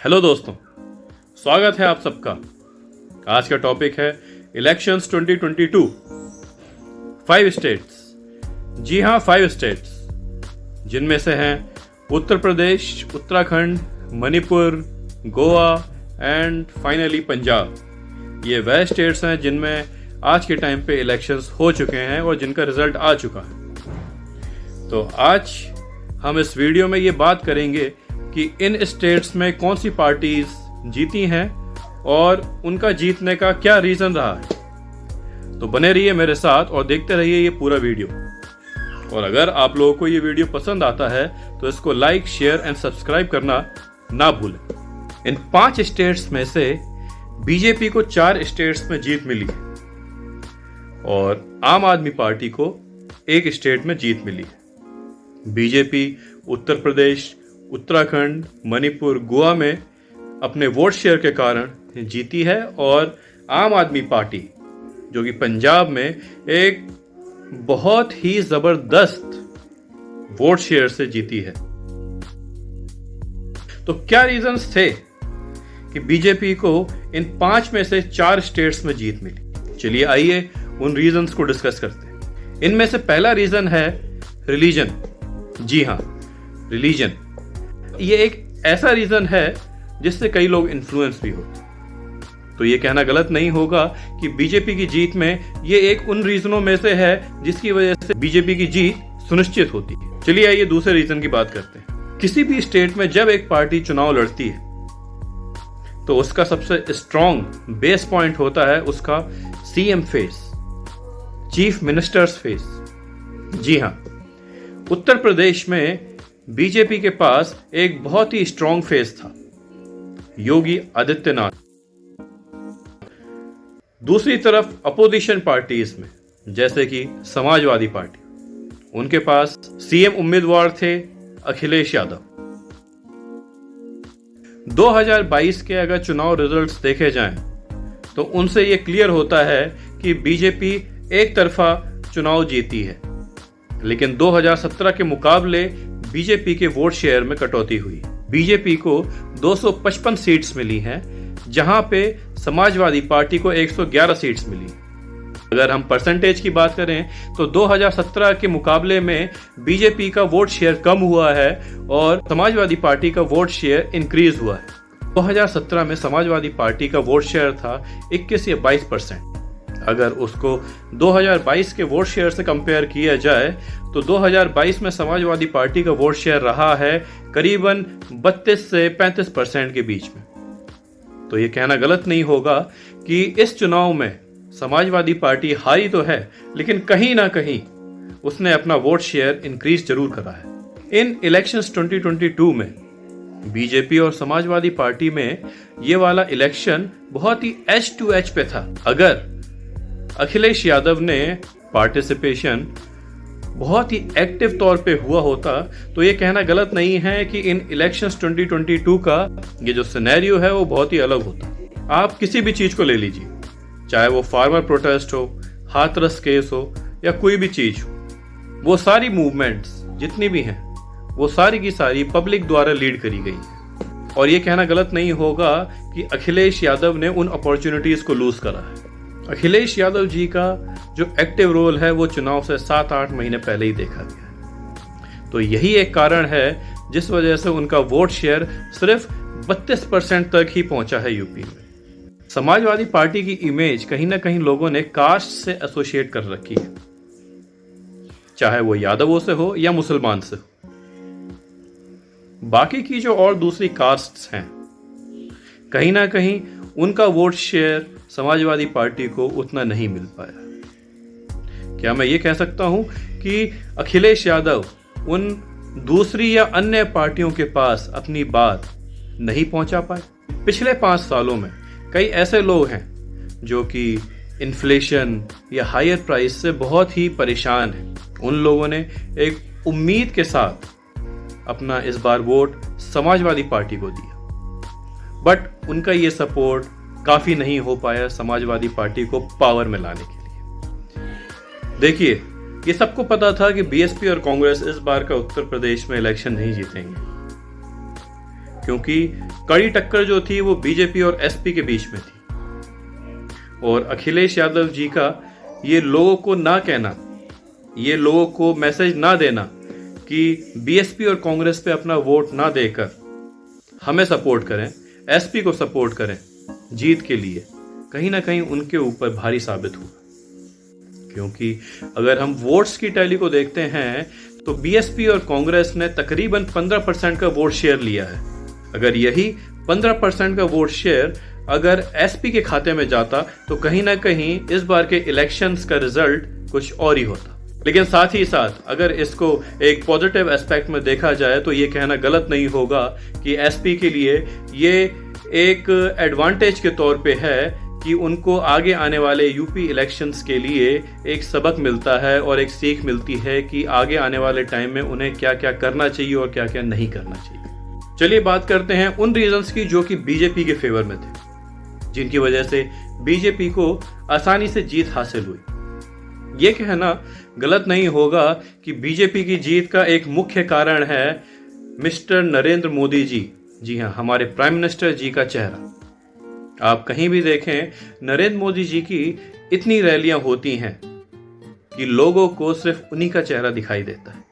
Hello दोस्तों, स्वागत है आप सबका। आज का टॉपिक है इलेक्शंस 2022। 5 स्टेट्स, जी हाँ 5 स्टेट्स, जिनमें से हैं उत्तर प्रदेश, उत्तराखंड, मणिपुर, गोवा एंड फाइनली पंजाब। ये वह स्टेट्स हैं जिनमें आज के टाइम पे इलेक्शंस हो चुके हैं और जिनका रिजल्ट आ चुका है। तो आज हम इस वीडियो में ये बात करेंगे कि इन स्टेट्स में कौन सी पार्टीज जीती हैं और उनका जीतने का क्या रीजन रहा है। तो बने रहिए मेरे साथ और देखते रहिए ये पूरा वीडियो। और अगर आप लोगों को ये वीडियो पसंद आता है तो इसको लाइक, शेयर एंड सब्सक्राइब करना ना भूलें। इन 5 स्टेट्स में से बीजेपी को 4 स्टेट्स में जीत मिली है और आम आदमी पार्टी को 1 स्टेट में जीत मिली है। बीजेपी उत्तर प्रदेश, उत्तराखंड, मणिपुर, गोवा में अपने वोट शेयर के कारण जीती है और आम आदमी पार्टी जो कि पंजाब में एक बहुत ही जबरदस्त वोट शेयर से जीती है। तो क्या रीजंस थे कि बीजेपी को इन 5 में से 4 स्टेट्स में जीत मिली? चलिए आइए उन रीजंस को डिस्कस करते हैं। इनमें से पहला रीजन है रिलीजन। जी हाँ, रिलीजन। ये एक ऐसा रीजन है जिससे कई लोग इन्फ्लुएंस भी होते। तो ये कहना गलत नहीं होगा कि बीजेपी की जीत में ये एक उन रीजनों में से है जिसकी वजह से बीजेपी की जीत सुनिश्चित होती है। चलिए आइए दूसरे रीजन की बात करते हैं। किसी भी स्टेट में जब एक पार्टी चुनाव लड़ती है तो उसका सबसे स्ट्रॉन्ग बेस पॉइंट होता है उसका CM face, chief ministers face. जी हाँ, उत्तर प्रदेश में बीजेपी के पास एक बहुत ही स्ट्रॉन्ग फेस था, योगी आदित्यनाथ। दूसरी तरफ अपोजिशन पार्टीज में जैसे कि समाजवादी पार्टी, उनके पास सीएम उम्मीदवार थे अखिलेश यादव। 2022 के अगर चुनाव रिजल्ट्स देखे जाएं तो उनसे यह क्लियर होता है कि बीजेपी एक तरफा चुनाव जीती है, लेकिन 2017 के मुकाबले बीजेपी के वोट शेयर में कटौती हुई। बीजेपी को 255 सीट्स मिली हैं, जहां पे समाजवादी पार्टी को 111 सीट्स मिली। अगर हम परसेंटेज की बात करें तो 2017 के मुकाबले में बीजेपी का वोट शेयर कम हुआ है और समाजवादी पार्टी का वोट शेयर इंक्रीज हुआ है। 2017 में समाजवादी पार्टी का वोट शेयर था 21 या 22%। अगर उसको 2022 के वोट शेयर से कंपेयर किया जाए तो 2022 में समाजवादी पार्टी का वोट शेयर रहा है करीबन 32 से 35% के बीच में। तो ये कहना गलत नहीं होगा कि इस चुनाव में समाजवादी पार्टी हारी तो है, लेकिन कहीं ना कहीं उसने अपना वोट शेयर इंक्रीज जरूर करा है। इन इलेक्शंस 2022 में बीजेपी और समाजवादी पार्टी में ये वाला इलेक्शन बहुत ही एज टू एज पे था। अगर अखिलेश यादव ने पार्टिसिपेशन बहुत ही एक्टिव तौर पे हुआ होता तो ये कहना गलत नहीं है कि इन इलेक्शंस 2022 का ये जो सिनेरियो है वो बहुत ही अलग होता। आप किसी भी चीज को ले लीजिए, चाहे वो फार्मर प्रोटेस्ट हो, हाथरस केस हो या कोई भी चीज हो, वो सारी मूवमेंट्स जितनी भी हैं वो सारी की सारी पब्लिक द्वारा लीड करी गई है। और ये कहना गलत नहीं होगा कि अखिलेश यादव ने उन अपॉर्चुनिटीज को लूज करा है। अखिलेश यादव जी का जो एक्टिव रोल है वो चुनाव से 7-8 महीने पहले ही देखा गया है। तो यही एक कारण है जिस वजह से उनका वोट शेयर सिर्फ 32% तक ही पहुंचा है यूपी में। समाजवादी पार्टी की इमेज कहीं ना कहीं लोगों ने कास्ट से एसोसिएट कर रखी है, चाहे वो यादवों से हो या मुसलमान से हो। बाकी की जो और दूसरी कास्ट्स हैं, कहीं ना कहीं उनका वोट शेयर समाजवादी पार्टी को उतना नहीं मिल पाया। क्या मैं ये कह सकता हूं कि अखिलेश यादव उन दूसरी या अन्य पार्टियों के पास अपनी बात नहीं पहुंचा पाए? पिछले 5 सालों में कई ऐसे लोग हैं जो कि इन्फ्लेशन या हायर प्राइस से बहुत ही परेशान हैं। उन लोगों ने एक उम्मीद के साथ अपना इस बार वोट समाजवादी पार्टी को दिया, बट उनका ये सपोर्ट काफी नहीं हो पाया समाजवादी पार्टी को पावर में लाने के लिए। देखिए, ये सबको पता था कि बीएसपी और कांग्रेस इस बार का उत्तर प्रदेश में इलेक्शन नहीं जीतेंगे, क्योंकि कड़ी टक्कर जो थी वो बीजेपी और एसपी के बीच में थी। और अखिलेश यादव जी का ये लोगों को ना कहना, ये लोगों को मैसेज ना देना कि बीएसपी और कांग्रेस पे अपना वोट ना देकर हमें सपोर्ट करें, एसपी को सपोर्ट करें जीत के लिए, कहीं ना कहीं उनके ऊपर भारी साबित हुआ। क्योंकि अगर हम वोट्स की टैली को देखते हैं तो बीएसपी और कांग्रेस ने तकरीबन 15% का वोट शेयर लिया है। अगर यही 15% का वोट शेयर अगर एसपी के खाते में जाता तो कहीं ना कहीं इस बार के इलेक्शंस का रिजल्ट कुछ और ही होता। लेकिन साथ ही साथ अगर इसको एक पॉजिटिव एस्पेक्ट में देखा जाए तो ये कहना गलत नहीं होगा कि एसपी के लिए ये एक एडवांटेज के तौर पे है कि उनको आगे आने वाले यूपी इलेक्शंस के लिए एक सबक मिलता है और एक सीख मिलती है कि आगे आने वाले टाइम में उन्हें क्या क्या करना चाहिए और क्या क्या नहीं करना चाहिए। चलिए बात करते हैं उन रीजंस की जो कि बीजेपी के फेवर में थे, जिनकी वजह से बीजेपी को आसानी से जीत हासिल हुई। यह कहना गलत नहीं होगा कि बीजेपी की जीत का एक मुख्य कारण है मिस्टर नरेंद्र मोदी जी। जी हाँ, हमारे प्राइम मिनिस्टर जी का चेहरा। आप कहीं भी देखें, नरेंद्र मोदी जी की इतनी रैलियां होती हैं कि लोगों को सिर्फ उन्हीं का चेहरा दिखाई देता है।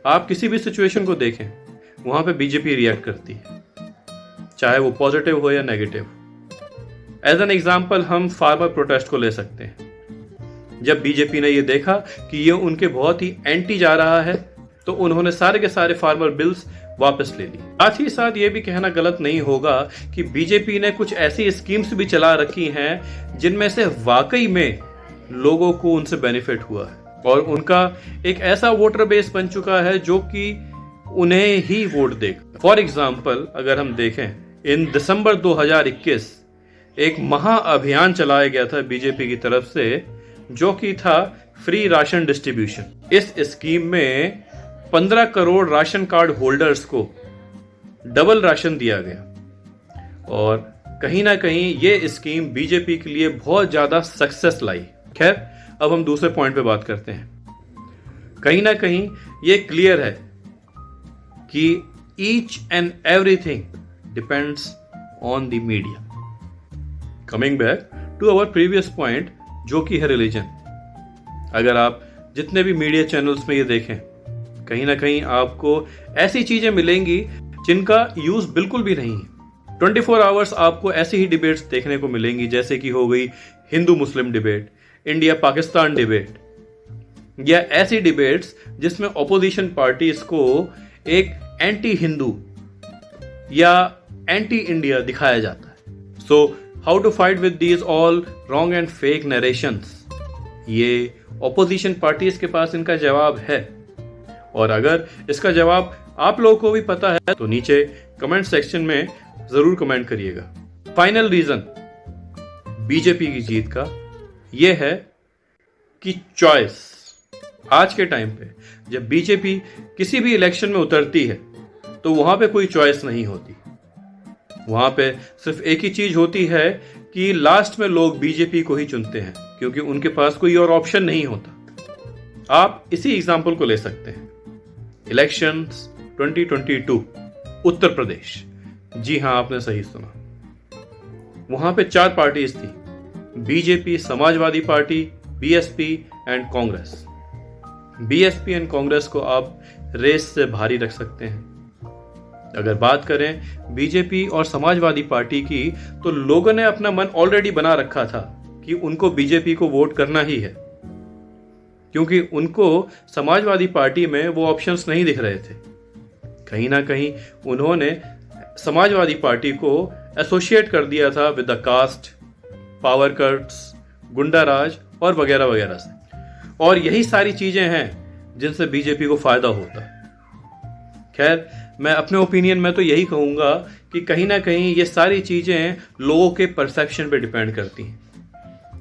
आप किसी भी सिचुएशन को देखें, वहां पे बीजेपी रिएक्ट करती है, चाहे वो पॉजिटिव हो या नेगेटिव। एज एन एग्जाम्पल हम फार्मर प्रोटेस्ट को ले सकते हैं। जब बीजेपी ने ये देखा कि ये उनके बहुत ही एंटी जा रहा है तो उन्होंने सारे के सारे फार्मर बिल्स वापस ले ली। साथ ही साथ ये भी कहना गलत नहीं होगा कि बीजेपी ने कुछ ऐसी स्कीम्स भी चला रखी हैं जिनमें से वाकई में लोगों को उनसे बेनिफिट हुआ है और उनका एक ऐसा वोटर बेस बन चुका है जो कि उन्हें ही वोट देगा। फॉर एग्जाम्पल अगर हम देखें, इन दिसंबर 2021 एक महा अभियान चलाया गया था बीजेपी की तरफ से जो कि था फ्री राशन डिस्ट्रीब्यूशन। इस स्कीम में 15 करोड़ राशन कार्ड होल्डर्स को डबल राशन दिया गया और कहीं ना कहीं ये स्कीम बीजेपी के लिए बहुत ज्यादा सक्सेस लाई। खैर, अब हम दूसरे पॉइंट पे बात करते हैं। कहीं ना कहीं ये क्लियर है कि each and everything depends on the media. Coming back to our previous point जो कि है रिलीजन। अगर आप जितने भी मीडिया चैनल्स में ये देखें, कहीं ना कहीं आपको ऐसी चीजें मिलेंगी जिनका यूज बिल्कुल भी नहीं है। 24 आवर्स आपको ऐसी ही डिबेट्स देखने को मिलेंगी जैसे कि हो गई हिंदू मुस्लिम डिबेट, इंडिया पाकिस्तान डिबेट, या ऐसी डिबेट्स जिसमें ऑपोजिशन पार्टीज को एक एंटी हिंदू या एंटी इंडिया दिखाया जाता है। So how to fight with these all wrong and fake narrations, ये ऑपोजिशन पार्टीज के पास इनका जवाब है। और अगर इसका जवाब आप लोगों को भी पता है तो नीचे कमेंट सेक्शन में जरूर कमेंट करिएगा। फाइनल रीजन बीजेपी की जीत का यह है कि चॉइस। आज के टाइम पे जब बीजेपी किसी भी इलेक्शन में उतरती है तो वहां पे कोई चॉइस नहीं होती। वहां पे सिर्फ एक ही चीज होती है कि लास्ट में लोग बीजेपी को ही चुनते हैं क्योंकि उनके पास कोई और ऑप्शन नहीं होता। आप इसी एग्जाम्पल को ले सकते हैं, इलेक्शंस 2022 उत्तर प्रदेश। जी हां, आपने सही सुना। वहां पे 4 पार्टीज थी, BJP, Samajwadi party, BSP and Congress. BSP and Congress को आप रेस से भारी रख सकते हैं। अगर बात करें बीजेपी और समाजवादी पार्टी की तो लोगों ने अपना मन ऑलरेडी बना रखा था कि उनको बीजेपी को वोट करना ही है क्योंकि उनको समाजवादी पार्टी में वो ऑप्शंस नहीं दिख रहे थे। कहीं ना कहीं उन्होंने समाजवादी पार्टी को एसोसिएट कर दिया था with the caste, power cuts, गुंडा राज और वगैरह वगैरह से। और यही सारी चीजें हैं जिनसे बीजेपी को फायदा होता है। खैर, मैं अपने ओपिनियन में तो यही कहूंगा कि कहीं ना कहीं ये सारी चीजें लोगों के परसेप्शन पे डिपेंड करती हैं।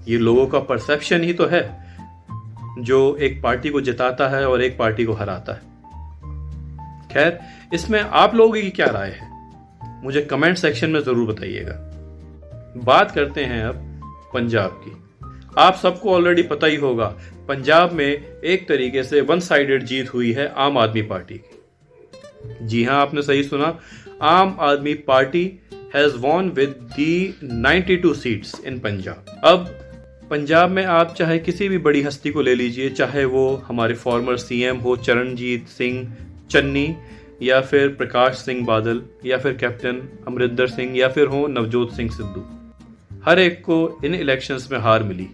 ये लोगों का परसेप्शन ही तो है जो एक पार्टी को जिताता है और एक पार्टी को हराता है। खैर, इसमें आप लोगों की क्या राय है मुझे कमेंट सेक्शन में जरूर बताइएगा। बात करते हैं अब पंजाब की। आप सबको ऑलरेडी पता ही होगा, पंजाब में एक तरीके से वन साइडेड जीत हुई है आम आदमी पार्टी की। जी हाँ, आपने सही सुना, आम आदमी party has won with the 92 seats in Punjab. अब पंजाब में आप चाहे किसी भी बड़ी हस्ती को ले लीजिए, चाहे वो हमारे फॉर्मर सीएम हो चरणजीत सिंह चन्नी, या फिर प्रकाश सिंह बादल, या फिर कैप्टन अमरिंदर सिंह, या फिर हो नवजोत सिंह सिद्धू, हर एक को इन इलेक्शंस में हार मिली।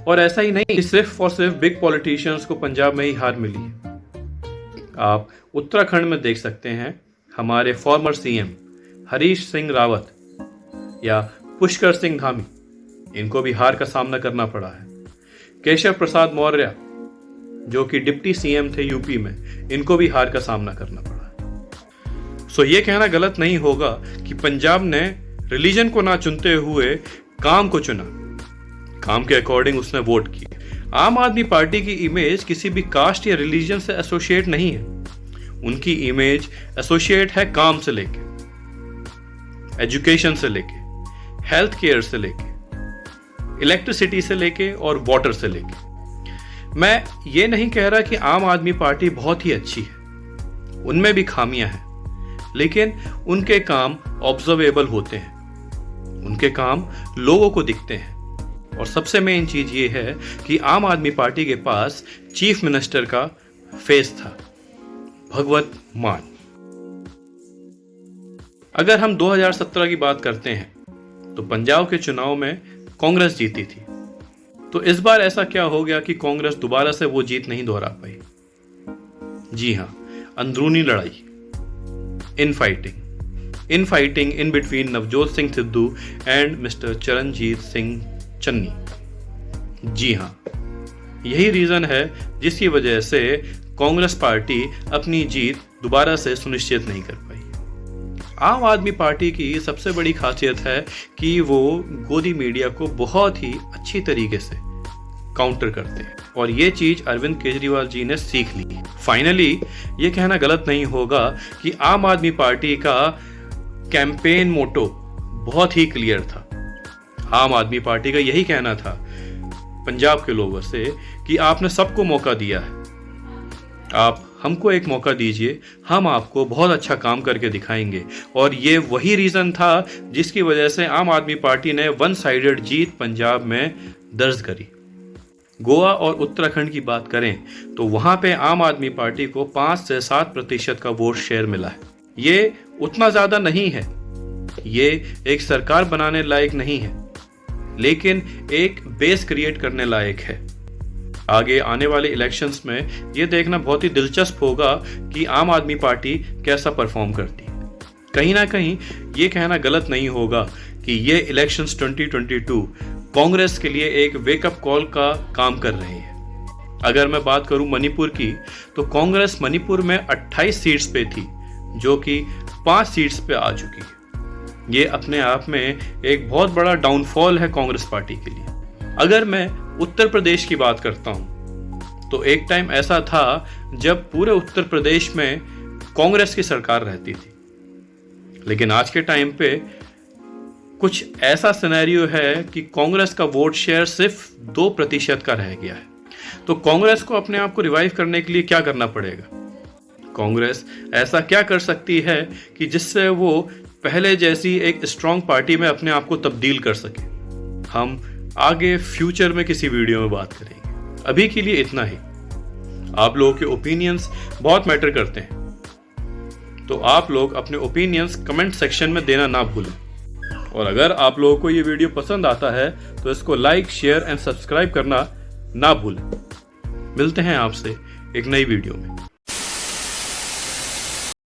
और ऐसा ही नहीं कि सिर्फ और सिर्फ बिग पॉलिटिशियंस को पंजाब में ही हार मिली है। आप उत्तराखंड में देख सकते हैं, हमारे फॉर्मर सीएम हरीश सिंह रावत या पुष्कर सिंह धामी, इनको भी हार का सामना करना पड़ा है। केशव प्रसाद मौर्य जो कि डिप्टी सीएम थे यूपी में, इनको भी हार का सामना करना पड़ा है। सो ये कहना गलत नहीं होगा कि पंजाब ने रिलीजन को ना चुनते हुए काम को चुना, काम के अकॉर्डिंग उसने वोट किए। आम आदमी पार्टी की इमेज किसी भी कास्ट या रिलीजन से एसोसिएट नहीं है, उनकी इमेज एसोसिएट है काम से लेके, एजुकेशन से लेके, हेल्थ केयर से लेके, इलेक्ट्रिसिटी से लेके और वाटर से लेके। मैं ये नहीं कह रहा कि आम आदमी पार्टी बहुत ही अच्छी है, उनमें भी खामियां हैं, लेकिन उनके काम ऑब्जर्वेबल होते हैं, उनके काम लोगों को दिखते हैं। और सबसे मेन चीज ये है कि आम आदमी पार्टी के पास चीफ मिनिस्टर का फेस था, भगवत मान। अगर हम 2017 की बात करते हैं तो पंजाब के चुनाव में कांग्रेस जीती थी। तो इस बार ऐसा क्या हो गया कि कांग्रेस दोबारा से वो जीत नहीं दोहरा पाई? जी हां, अंदरूनी लड़ाई, in fighting in between Navjot Singh Sidhu and mister Charanjit Singh Channi. जी हां, यही रीजन है जिसकी वजह से कांग्रेस पार्टी अपनी जीत दोबारा से सुनिश्चित नहीं कर पाई। आम आदमी पार्टी की सबसे बड़ी खासियत है कि वो गोदी मीडिया को बहुत ही अच्छी तरीके से काउंटर करते हैं, और ये चीज अरविंद केजरीवाल जी ने सीख ली। फाइनली ये कहना गलत नहीं होगा कि आम आदमी पार्टी का कैंपेन मोटो बहुत ही क्लियर था। आम आदमी पार्टी का यही कहना था पंजाब के लोगों से कि आपने सबको मौका दिया है, आप हमको एक मौका दीजिए, हम आपको बहुत अच्छा काम करके दिखाएंगे। और ये वही रीजन था जिसकी वजह से आम आदमी पार्टी ने वन साइडेड जीत पंजाब में दर्ज करी। गोवा और उत्तराखंड की बात करें तो वहां पे आम आदमी पार्टी को 5 से 7% का वोट शेयर मिला है। ये उतना ज्यादा नहीं है, ये एक सरकार बनाने लायक नहीं है, लेकिन एक बेस क्रिएट करने लायक है। आगे आने वाले इलेक्शंस में ये देखना बहुत ही दिलचस्प होगा कि आम आदमी पार्टी कैसा परफॉर्म करती है। कहीं ना कहीं ये कहना गलत नहीं होगा कि ये इलेक्शंस 2022 कांग्रेस के लिए एक वेकअप कॉल का काम कर रहे हैं। अगर मैं बात करूं मणिपुर की, तो कांग्रेस मणिपुर में 28 सीट्स पे थी, जो कि 5 सीट्स पे आ चुकी है। ये अपने आप में एक बहुत बड़ा डाउनफॉल है कांग्रेस पार्टी के लिए। अगर मैं उत्तर प्रदेश की बात करता हूं तो एक टाइम ऐसा था जब पूरे उत्तर प्रदेश में कांग्रेस की सरकार रहती थी, लेकिन आज के टाइम पे कुछ ऐसा सिनेरियो है कि कांग्रेस का वोट शेयर सिर्फ 2% का रह गया है। तो कांग्रेस को अपने आप को रिवाइव करने के लिए क्या करना पड़ेगा? कांग्रेस ऐसा क्या कर सकती है कि जिससे वो पहले जैसी एक स्ट्रांग पार्टी में अपने आप को तब्दील कर सके? हम आगे फ्यूचर में किसी वीडियो में बात करेंगे। अभी के लिए इतना ही। आप लोगों के ओपिनियंस बहुत मैटर करते हैं, तो आप लोग अपने ओपिनियंस कमेंट सेक्शन में देना ना भूलें। और अगर आप लोगों को ये वीडियो पसंद आता है तो इसको लाइक, शेयर एंड सब्सक्राइब करना ना भूलें। मिलते हैं आपसे एक नई वीडियो में।